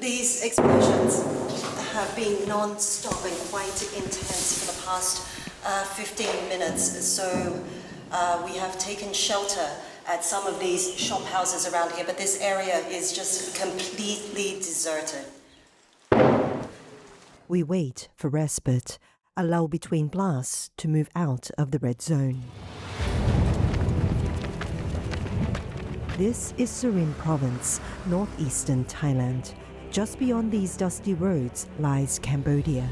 These explosions have been non-stop and quite intense for the past 15 minutes. So we have taken shelter at some of these shop houses around here, but this area is just completely deserted. We wait for respite, a lull between blasts to move out of the red zone. This is Surin Province, northeastern Thailand. Just beyond these dusty roads lies Cambodia,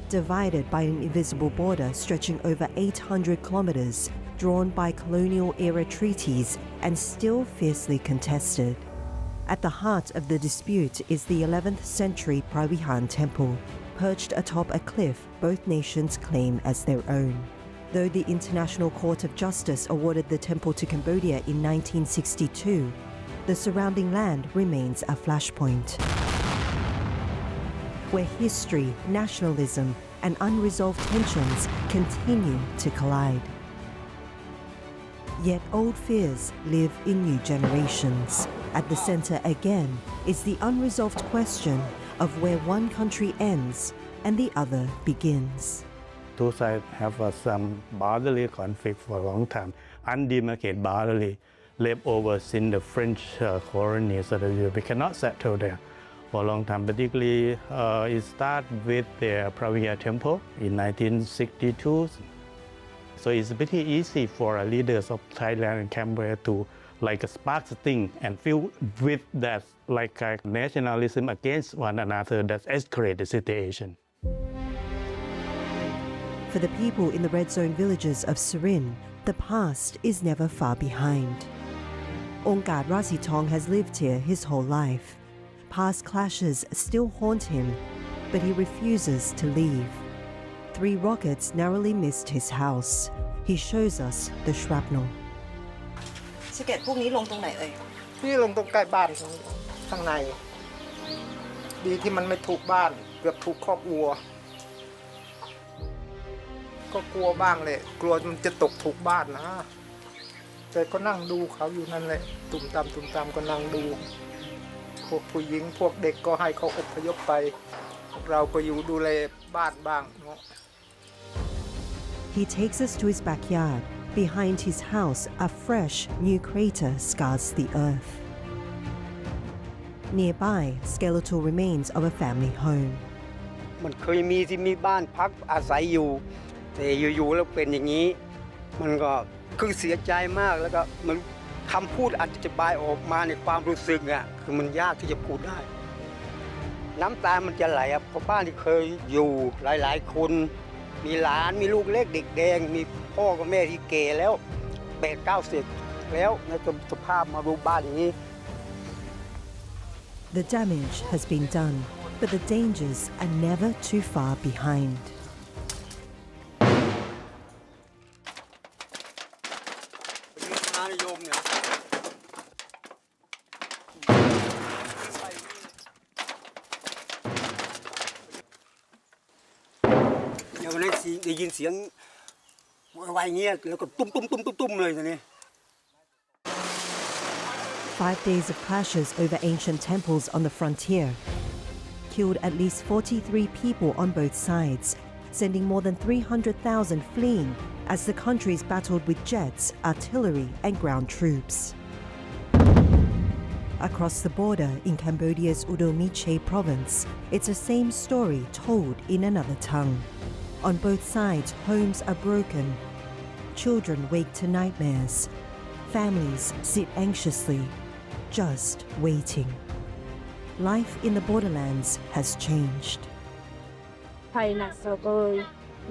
divided by an invisible border stretching over 800 kilometers, drawn by colonial-era treaties and still fiercely contested. At the heart of the dispute is the 11th century Pravihan temple, perched atop a cliff both nations claim as their own. Though the International Court of Justice awarded the temple to Cambodia in 1962, the surrounding land remains a flashpoint, where history, nationalism, and unresolved tensions continue to collide. Yet old fears live in new generations. At the center again is the unresolved question of where one country ends and the other begins. Two sides have some borderline conflict for a long time, undemarcated boundary leftovers in the French colony, so that we cannot settle there for a long time. Particularly, it started with the Praviha temple in 1962. So it's pretty easy for leaders of Thailand and Cambodia to spark the thing and feel with that nationalism against one another that escalate the situation. For the people in the red zone villages of Surin, the past is never far behind. Ongkat Rasitong has lived here his whole life. Past clashes still haunt him, but he refuses to leave. 3 rockets narrowly missed his house. He shows us the shrapnel. สะเก็ดพวกนี้ลงตรงไหนเอ่ย นี่ลงตรงใกล้บ้านข้างในดีที่มันไม่ถูกบ้านเกือบถูกคอกวัวก็กลัวบ้างเลยกลัวมันจะตกถูกบ้านนะแต่ก็นั่งดูเขาอยู่นั่นแหละตุ่มตามก็นั่งดูพวกผู้หญิงพวกเด็กก็ให้เขาอพยพไปพวกเราก็อยู่ดูแลบ้านบ้างเนาะ He takes us to his backyard. Behind his house, a fresh, new crater scars the earth. Nearby, skeletal remains of a family home. มันเคยมีที่มีบ้านพักอาศัยอยู่แต่อยู่ๆแล้วเป็นอย่างนี้มันก็คือเสียใจมากแล้วก็มันคำพูดอาจจะบายออกมาในความรู้สึกอ่ะคือมันยากที่จะพูดได้น้ำตามันจะไหลเพราะบ้านที่เคยอยู่หลายๆคนมีหลานมีลูกเล็กเด็กแดงมีพ่อกับแม่ที่แก่แล้ว80-90แล้วในสภาพมาดูบ้านอย่างนี้ The damage has been done, but the dangers are never too far behind. Five days of clashes over ancient temples on the frontier killed at least 43 people on both sides, sending more than 300,000 fleeing as the countries battled with jets, artillery, and ground troops. Across the border in Cambodia's Udomche province, it's the same story told in another tongue. On both sides, homes are broken. Children wake to nightmares. Families sit anxiously, just waiting. Life in the Borderlands has changed. ភ័យណាស់ស្រុកអើយ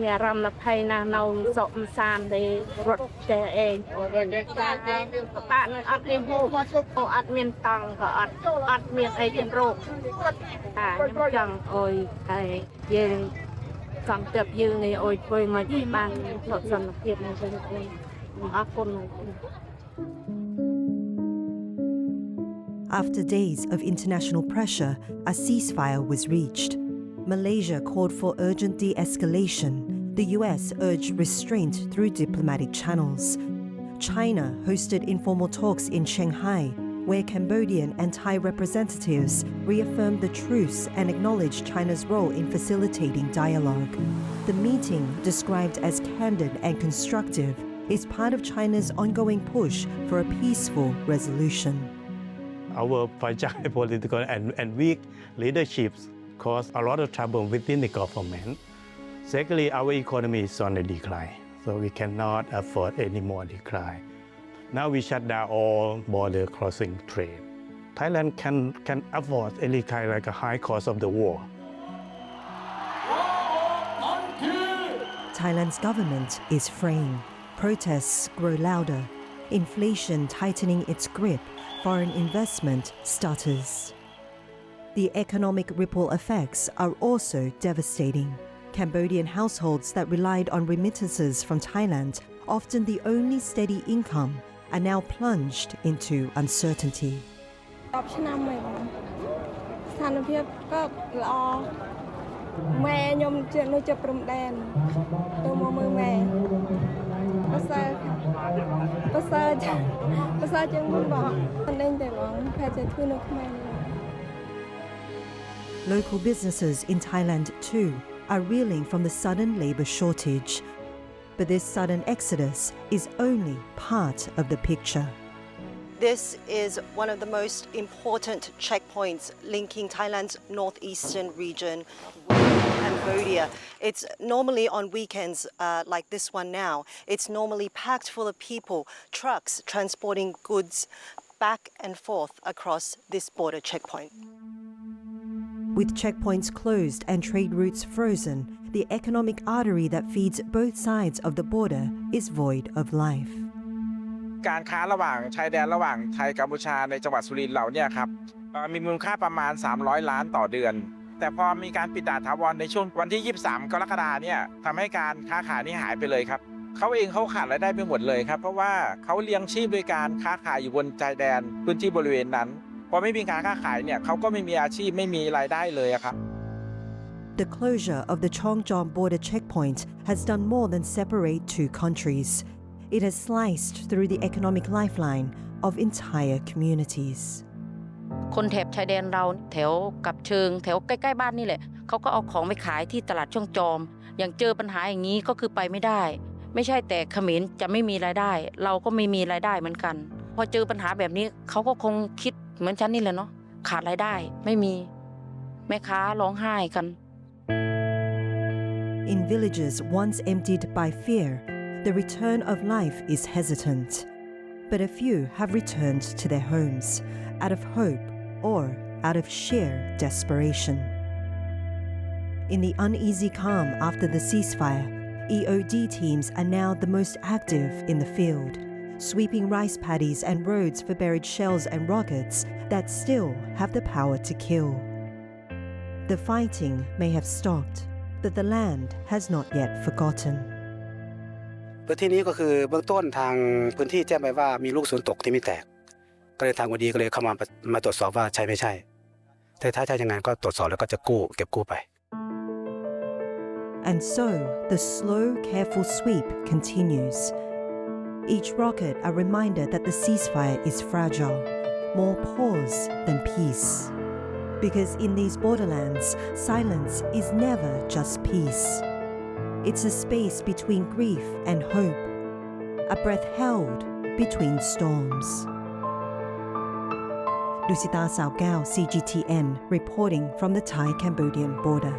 មានអារម្មណ៍ថាភ័យណាស់នៅស្រុកមិនសានទេរត់ចេះឯងបាក់អត់មានហូបអត់មានតង់ក៏អត់មានអីជំរកខ្ញុំចង់អើយតែយើងសង្កត់យើងនេះអើយធ្វើមកបានសុខសន្តិភាពនឹងវិញអរគុណ After days of international pressure, a ceasefire was reached. Malaysia called for urgent de-escalation. The US urged restraint through diplomatic channels. China hosted informal talks in Shanghai, where Cambodian and Thai representatives reaffirmed the truce and acknowledged China's role in facilitating dialogue. The meeting, described as candid and constructive, is part of China's ongoing push for a peaceful resolution. Our fragile political and weak leaderships cause a lot of trouble within the government. Secondly, our economy is on a decline, so we cannot afford any more decline. Now we shut down all border crossing trade. Thailand can afford any kind like a high cost of the war. Thailand's government is fraying. Protests grow louder. Inflation tightening its grip. Foreign investment stutters. The economic ripple effects are also devastating. Cambodian households that relied on remittances from Thailand, often the only steady income, are now plunged into uncertainty. 10 ឆ្នាំហើយបងស្ថានភាពក៏ល្អម៉ែខ្ញុំជិះនៅជិតព្រំដែនទៅមកមើលម៉ែប្រសើរជាងមុនបងមិនដឹងទេបងប្រហែលជាធ្វើនៅខ្មែរ Local businesses in Thailand too are reeling from the sudden labor shortage. But this sudden exodus is only part of the picture. This is one of the most important checkpoints linking Thailand's northeastern region with Cambodia. It's normally on weekends like this one now. It's normally packed full of people, trucks transporting goods back and forth across this border checkpoint. With checkpoints closed and trade routes frozen, the economic artery that feeds both sides of the border is void of life. การค้าระหว่างชายแดนระหว่างไทยกัมพูชาในจังหวัดสุรินทร์เราเนี่ยครับมีมูลค่าประมาณ300 ล้านต่อเดือนแต่พอมีการปิดด่านถาวรในช่วงวันที่23 กรกฎาคมเนี่ยทำให้การค้าขายนี่หายไปเลยครับเขาเองเขาขาดรายได้ไปหมดเลยครับเพราะว่าเขาเลี้ยงชีพโดยการค้าขายอยู่บนชายแดนพื้นที่บริเวณนั้นพอไม่มีการค้าขายเนี่ยเขาก็ไม่มีอาชีพไม่มีรายได้เลยครับ The closure of the Chongjom border checkpoint has done more than separate two countries. It has sliced through the economic lifeline of entire communities. คนแถบชายแดนเราแถวกับเชิงแถวใกล้ๆบ้านนี่แหละเขาก็เอาของไปขายที่ตลาดช่องจอมอย่างเจอปัญหาอย่างนี้ก็คือไปไม่ได้ไม่ใช่แต่เขมรจะไม่มีรายได้เราก็ไม่มีรายได้เหมือนกันพอเจอปัญหาแบบนี้เขาก็คงคิดเหมือนฉันนี่แหละเนาะขาดรายได้ไม่มีแม่ค้าร้องไห้กัน In villages once emptied by fear, the return of life is hesitant. But a few have returned to their homes out of hope or out of sheer desperation. In the uneasy calm after the ceasefire, EOD teams are now the most active in the field, sweeping rice paddies and roads for buried shells and rockets that still have the power to kill. The fighting may have stopped, but the land has not yet forgotten. พื้นที่นี้ก็คือเบื้องต้นทางพื้นที่แจ้งไปว่ามีลูกศูนย์ตกที่ไม่แตกก็เลยทางวันดีก็เลยเข้ามาตรวจสอบว่าใช่ไม่ใช่แต่ถ้าใช่ยังไงก็ตรวจสอบแล้วก็จะเก็บกู้ไป And so the slow, careful sweep continues. Each rocket a reminder that the ceasefire is fragile, more pause than peace. Because in these borderlands, silence is never just peace. It's a space between grief and hope, a breath held between storms. Dusita Saokaew, CGTN, reporting from the Thai-Cambodian border.